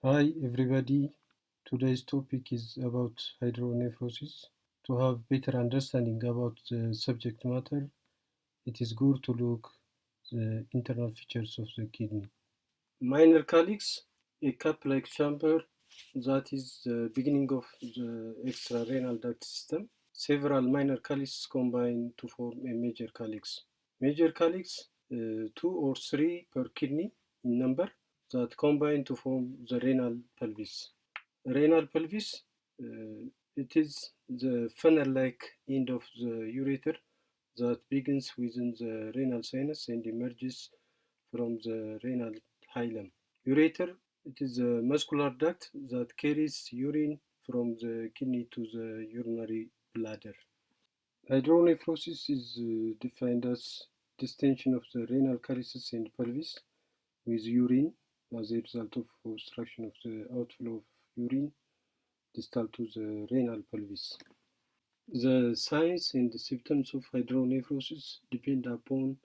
Hi everybody, today's topic is about hydronephrosis. To have better understanding about the subject matter, it is good to look the internal features of the kidney. Minor calyx, a cup-like chamber that is the beginning of the extrarenal duct system. Several minor calyxes combine to form a major calyx. Major calyx, two or three per kidney in number, that combine to form the renal pelvis. Renal pelvis, it is the funnel-like end of the ureter that begins within the renal sinus and emerges from the renal hilum. Ureter, it is a muscular duct that carries urine from the kidney to the urinary bladder. Hydronephrosis is defined as distension of the renal calyces and pelvis with urine as a result of obstruction of the outflow of urine distal to the renal pelvis. The signs and the symptoms of hydronephrosis depend upon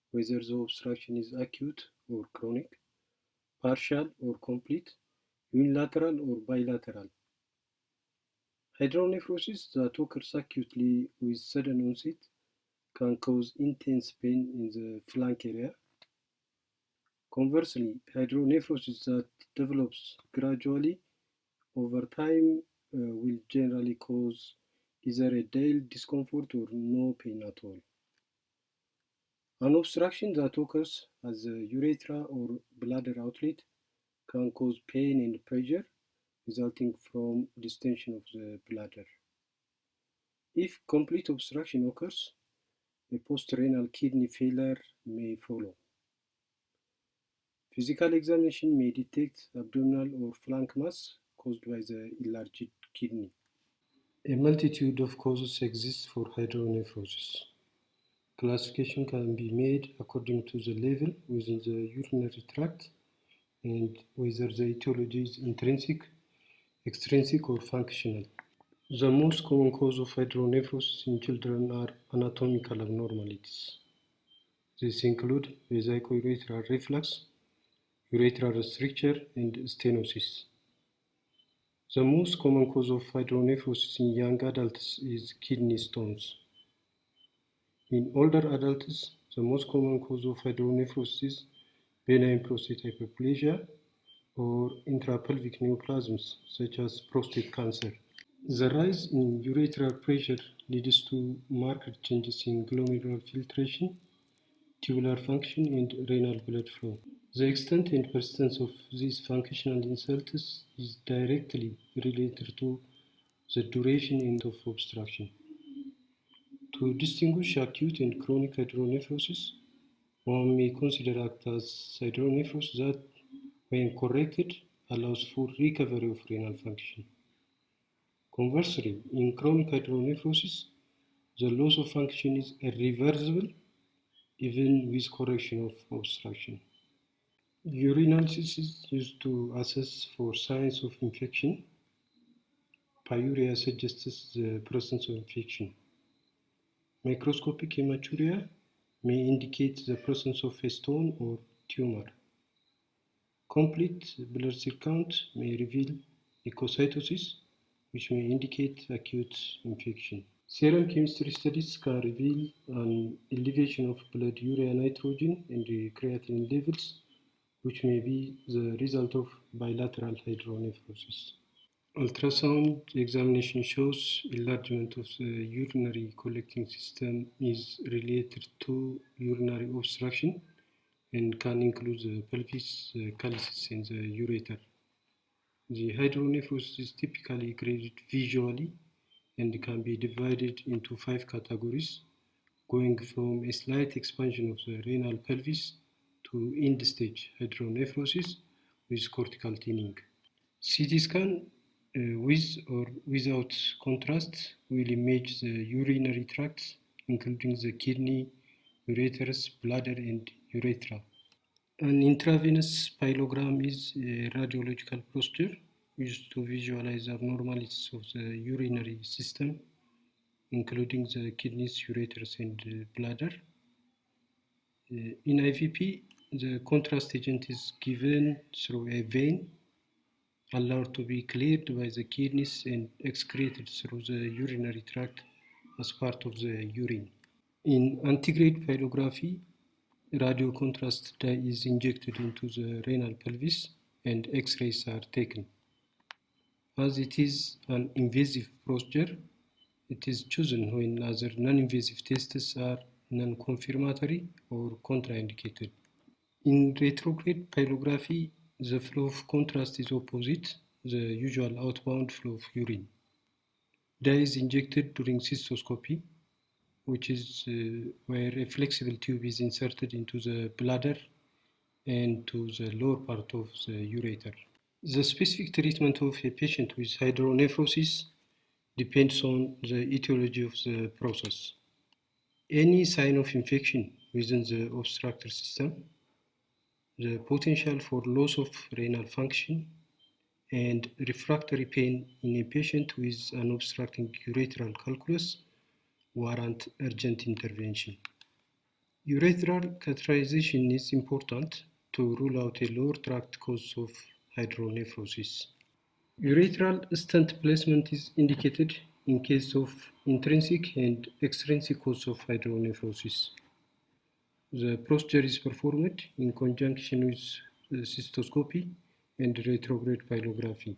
whether the obstruction is acute or chronic, partial or complete, unilateral or bilateral. Hydronephrosis that occurs acutely with sudden onset can cause intense pain in the flank area. Conversely, hydronephrosis that develops gradually over time will generally cause either a dull discomfort or no pain at all. An obstruction that occurs at the urethra or bladder outlet can cause pain and pressure resulting from distension of the bladder. If complete obstruction occurs, a post-renal kidney failure may follow. Physical examination may detect abdominal or flank mass caused by the enlarged kidney. A multitude of causes exist for hydronephrosis. Classification can be made according to the level within the urinary tract and whether the etiology is intrinsic, extrinsic, or functional. The most common cause of hydronephrosis in children are anatomical abnormalities. These include vesicourethral reflux, urethral stricture, and stenosis. The most common cause of hydronephrosis in young adults is kidney stones. In older adults, the most common cause of hydronephrosis is benign prostate hyperplasia or intrapelvic neoplasms, such as prostate cancer. The rise in urethral pressure leads to marked changes in glomerular filtration, tubular function, and renal blood flow. The extent and persistence of these functional insults is directly related to the duration and of obstruction. To distinguish acute and chronic hydronephrosis, one may consider act as hydronephrosis that, when corrected, allows full recovery of renal function. Conversely, in chronic hydronephrosis, the loss of function is irreversible even with correction of obstruction. Urinalysis is used to assess for signs of infection. Pyuria suggests the presence of infection. Microscopic hematuria may indicate the presence of a stone or tumor. Complete blood cell count may reveal leukocytosis, which may indicate acute infection. Serum chemistry studies can reveal an elevation of blood urea nitrogen and creatinine levels, which may be the result of bilateral hydronephrosis. Ultrasound examination shows enlargement of the urinary collecting system is related to urinary obstruction and can include the pelvis, the calyces, and the ureter. The hydronephrosis is typically graded visually and can be divided into 5 categories, going from a slight expansion of the renal pelvis to end-stage hydronephrosis with cortical thinning. CT scan with or without contrast will image the urinary tract, including the kidney, ureterus, bladder, and urethra. An intravenous pyelogram is a radiological procedure used to visualize abnormalities of the urinary system, including the kidneys, ureterus, and bladder. In IVP, the contrast agent is given through a vein allowed to be cleared by the kidneys and excreted through the urinary tract as part of the urine. In antegrade pyelography, radiocontrast dye is injected into the renal pelvis and X-rays are taken. As it is an invasive procedure, it is chosen when other non-invasive tests are non-confirmatory or contraindicated. In retrograde pyelography, the flow of contrast is opposite the usual outbound flow of urine. Dye is injected during cystoscopy, which is where a flexible tube is inserted into the bladder and to the lower part of the ureter. The specific treatment of a patient with hydronephrosis depends on the etiology of the process. Any sign of infection within the obstructor system, the potential for loss of renal function, and refractory pain in a patient with an obstructing urethral calculus warrant urgent intervention. Urethral catheterization is important to rule out a lower tract cause of hydronephrosis. Urethral stent placement is indicated in case of intrinsic and extrinsic cause of hydronephrosis. The procedure is performed in conjunction with cystoscopy and retrograde pyelography.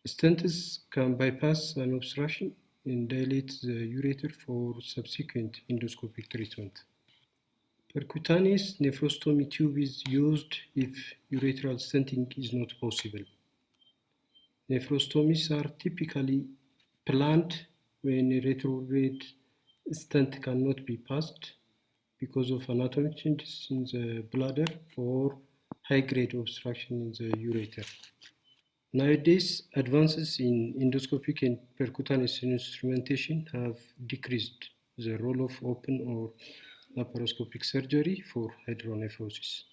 Stents can bypass an obstruction and dilate the ureter for subsequent endoscopic treatment. Percutaneous nephrostomy tube is used if urethral stenting is not possible. Nephrostomies are typically planned when a retrograde stent cannot be passed because of anatomic changes in the bladder or high-grade obstruction in the ureter. Nowadays, advances in endoscopic and percutaneous instrumentation have decreased the role of open or laparoscopic surgery for hydronephrosis.